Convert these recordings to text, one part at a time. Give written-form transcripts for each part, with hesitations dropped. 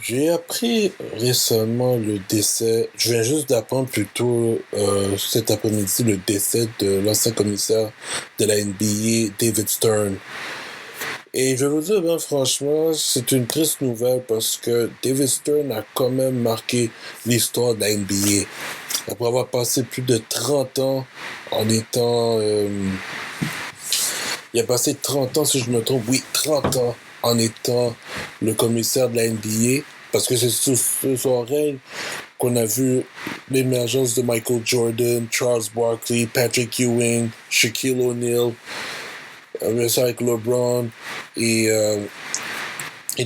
J'ai appris récemment le décès, je viens juste d'apprendre plutôt cet après-midi le décès de l'ancien commissaire de la NBA, David Stern. Et je vais vous dire, ben, franchement, c'est une triste nouvelle parce que David Stern a quand même marqué l'histoire de la NBA. Après avoir passé plus de 30 ans en étant... il a passé 30 ans, si je me trompe, oui, 30 ans en étant le commissaire de la NBA. Parce que c'est sous son règne qu'on a vu l'émergence de Michael Jordan, Charles Barkley, Patrick Ewing, Shaquille O'Neal, ça avec LeBron et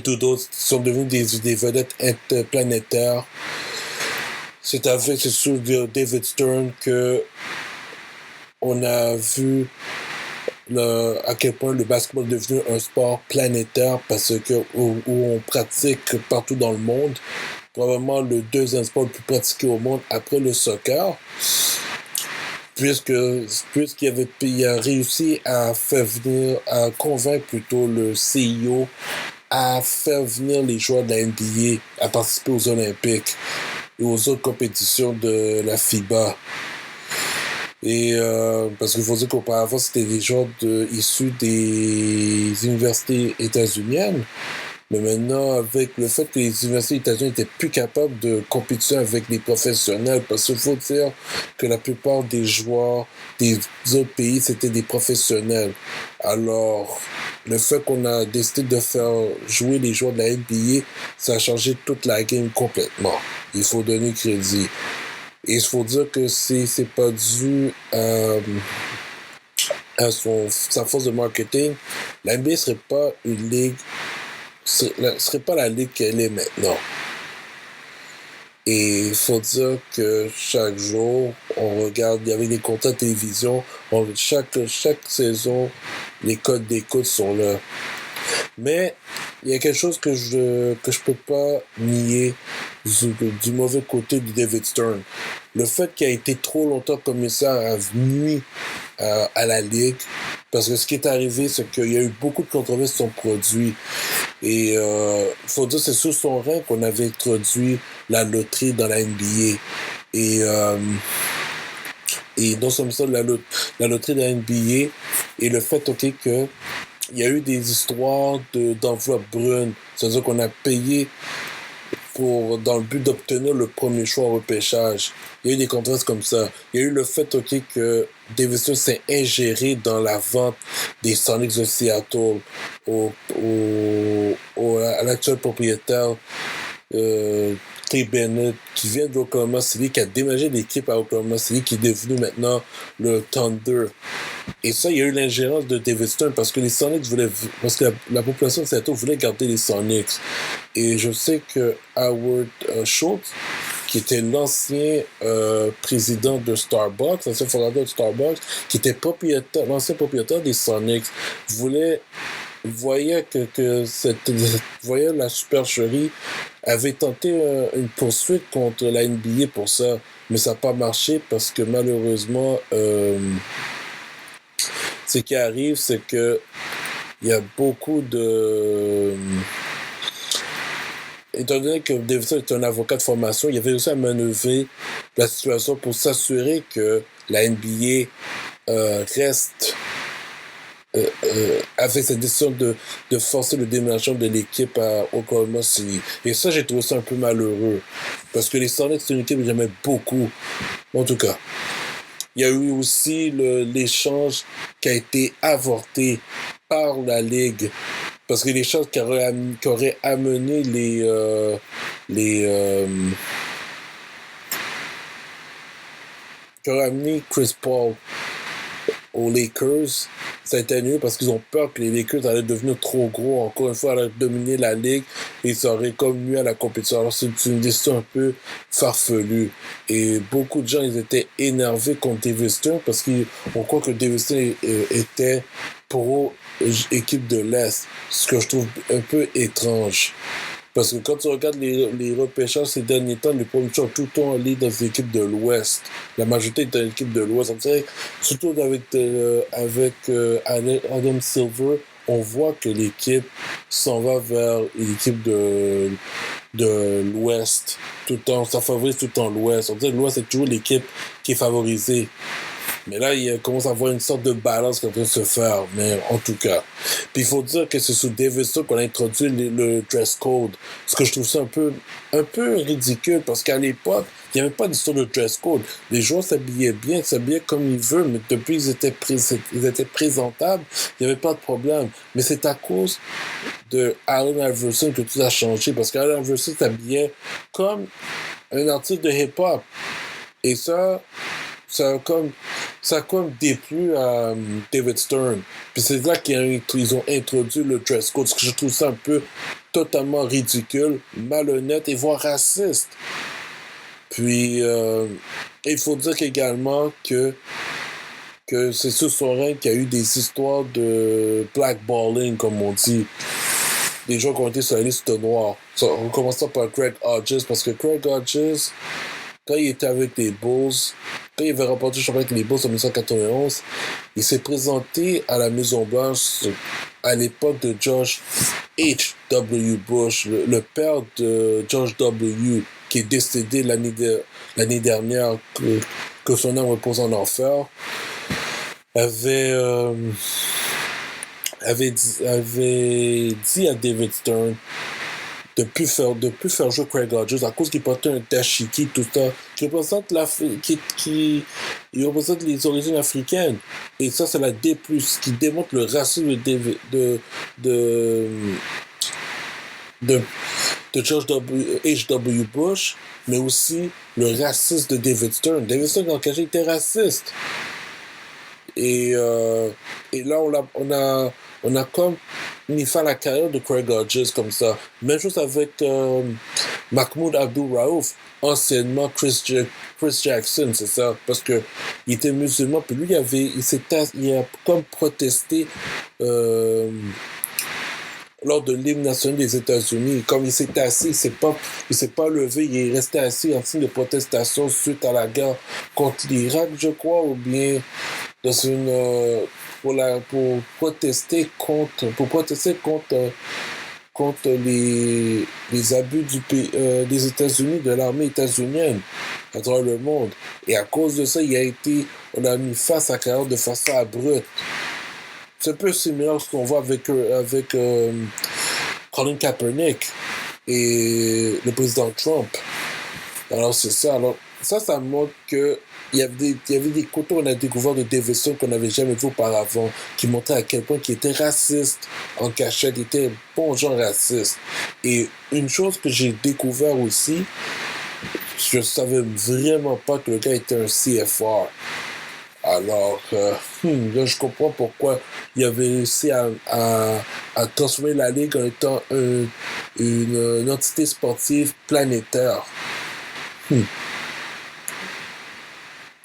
tous d'autres sont devenus des vedettes interplanétaires. C'est sous David Stern que on a vu à quel point le basketball est devenu un sport planétaire parce que où on pratique partout dans le monde. Probablement le deuxième sport le plus pratiqué au monde après le soccer. Il a réussi à convaincre plutôt le CIO à faire venir les joueurs de la NBA à participer aux Olympiques et aux autres compétitions de la FIBA. Et parce qu'il faut dire qu'auparavant, c'était des gens issus des universités états-uniennes. Mais maintenant, avec le fait que les universités états-uniennes n'étaient plus capables de compétition avec les professionnels, parce qu'il faut dire que la plupart des joueurs des autres pays, c'était des professionnels. Alors, le fait qu'on a décidé de faire jouer les joueurs de la NBA, ça a changé toute la game complètement. Il faut donner crédit. Et il faut dire que c'est pas dû à sa force de marketing. La NBA serait pas une ligue, serait pas la ligue qu'elle est maintenant. Et il faut dire que chaque jour, on regarde, il y avait des contrats de télévision, chaque saison, les codes d'écoute sont là. Mais il y a quelque chose que je peux pas nier du mauvais côté de David Stern. Le fait qu'il a été trop longtemps commissaire a nuit à la Ligue. Parce que ce qui est arrivé, c'est qu'il y a eu beaucoup de controverses sur son produit. Et faut dire que c'est sous son règne qu'on avait introduit la loterie dans la NBA. Et non seulement ça, la loterie de la NBA et le fait que il y a eu des histoires d'enveloppes brunes. C'est-à-dire qu'on a payé dans le but d'obtenir le premier choix au repêchage. Il y a eu des contrastes comme ça. Il y a eu le fait que Davidson s'est ingéré dans la vente des Sonics de Seattle à l'actuel propriétaire Trey Bennett, qui vient d'Oklahoma City, qui a déménagé l'équipe à Oklahoma City, qui est devenu maintenant le Thunder. Et ça, il y a eu l'ingérence de David Stern parce que les Sonics parce que la population de Seattle voulait garder les Sonics. Et je sais que Howard Schultz, qui était l'ancien président de Starbucks, l'ancien fondateur de Starbucks, qui était l'ancien propriétaire des Sonics, voyait voyait la supercherie, avait tenté une poursuite contre la NBA pour ça, mais ça n'a pas marché parce que malheureusement, ce qui arrive, c'est que il y a beaucoup de... Étant donné que Davidson est un avocat de formation, il avait réussi à manœuvrer la situation pour s'assurer que la NBA reste avec cette décision de forcer le déménagement de l'équipe à Oklahoma City. Et ça, j'ai trouvé ça un peu malheureux. Parce que les Sonics, c'est une équipe que j'aimais beaucoup. En tout cas, il y a eu aussi l'échange qui a été avorté par la Ligue. Parce que l'échange qui aurait amené qui aurait amené Chris Paul aux Lakers, ça a été annulé parce qu'ils ont peur que les Lakers allaient devenir trop gros, encore une fois, allaient dominer la ligue et ça aurait comme nuit à la compétition. Alors c'est une décision un peu farfelue. Et beaucoup de gens, ils étaient énervés contre David Stern parce qu'on croit que David Stern était pro équipe de l'Est, ce que je trouve un peu étrange. Parce que quand tu regardes les repêchages ces derniers temps, les premiers choix tout le temps allés dans les équipes de l'Ouest. La majorité est dans l'équipe de l'Ouest. Surtout avec Adam Silver, on voit que l'équipe s'en va vers l'équipe de de l'Ouest. Tout le temps, ça favorise tout le temps l'Ouest. On dit que l'Ouest est toujours l'équipe qui est favorisée. Mais là, il commence à avoir une sorte de balance qui est en train de se faire. Mais en tout cas. Puis il faut dire que c'est sous Davidson qu'on a introduit le dress code. Ce que je trouve ça un peu ridicule parce qu'à l'époque, il n'y avait pas d'histoire de dress code. Les joueurs s'habillaient bien, s'habillaient comme ils veulent, mais depuis ils étaient présentables, il n'y avait pas de problème. Mais c'est à cause de Allen Iverson que tout a changé parce qu'Allen Iverson s'habillait comme un artiste de hip-hop. Et ça a comme déplu à David Stern. Puis c'est là qu'ils ont introduit le dress code, parce que je trouve ça un peu totalement ridicule, malhonnête et voire raciste. Puis il faut dire également que c'est sous son règne qu'il y a eu des histoires de blackballing, comme on dit. Des gens qui ont été sur la liste noire. En commençant par Greg Hodges, parce que Greg Hodges, quand il était avec les Bulls, quand il avait remporté le championnat avec les Bulls en 1991, il s'est présenté à la Maison-Blanche à l'époque de George H.W. Bush, le père de George W., qui est décédé l'année dernière, que son âme repose en enfer, avait dit à David Stern de plus faire jouer Craig Hodges à cause qu'il portait un dashiki tout ça qui représente qui représente les origines africaines, et ça c'est la D+, qui démontre le racisme de George H.W. Bush, mais aussi le racisme de David Stern. David Stern en cachet était raciste, et là on a comme mis fin à la carrière de Craig Hodges comme ça. Même chose avec Mahmoud Abdul-Raouf, anciennement Chris Jackson, c'est ça, parce que il était musulman, puis lui il a comme protesté lors de l'hymne national des États-Unis. Comme il s'est assis, il s'est pas levé, il est resté assis en signe de protestation suite à la guerre contre l'Irak, je crois, ou bien dans une pour protester contre les abus des États-Unis, de l'armée états-unienne à travers le monde. Et à cause de ça, on a mis face à la carrière de façon abrupte. C'est un peu similaire à ce qu'on voit avec Colin Kaepernick et le président Trump. Alors c'est ça. Alors ça montre que il y avait des côtés qu'on a découvert de Davidson qu'on n'avait jamais vu auparavant, qui montraient à quel point il était raciste en cachette, il était un bon genre raciste. Et une chose que j'ai découvert aussi, je savais vraiment pas que le gars était un CFR. Alors, là, je comprends pourquoi il avait réussi à transformer la Ligue en étant une entité sportive planétaire.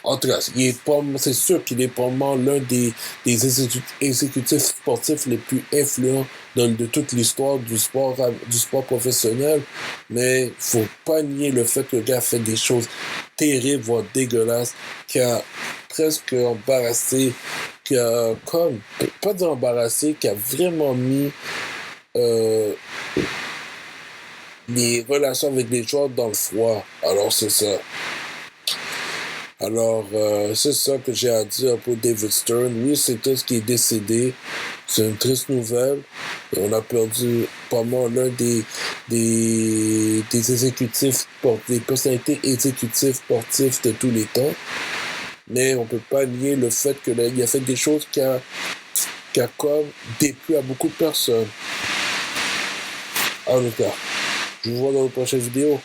En tout cas, c'est sûr qu'il est probablement l'un des exécutifs sportifs les plus influents de toute l'histoire du sport professionnel. Mais faut pas nier le fait que le gars a fait des choses terribles, voire dégueulasses, qui a presque embarrassé, qui a vraiment mis les relations avec les joueurs dans le froid. Alors c'est ça. Alors, c'est ça que j'ai à dire pour David Stern. Oui, c'est tout ce qui est décédé. C'est une triste nouvelle. Et on a perdu probablement l'un des exécutifs, des personnalités exécutives sportives de tous les temps. Mais on peut pas nier le fait que là, il a fait des choses qui a comme déplu à beaucoup de personnes. En tout cas, je vous vois dans la prochaine vidéo.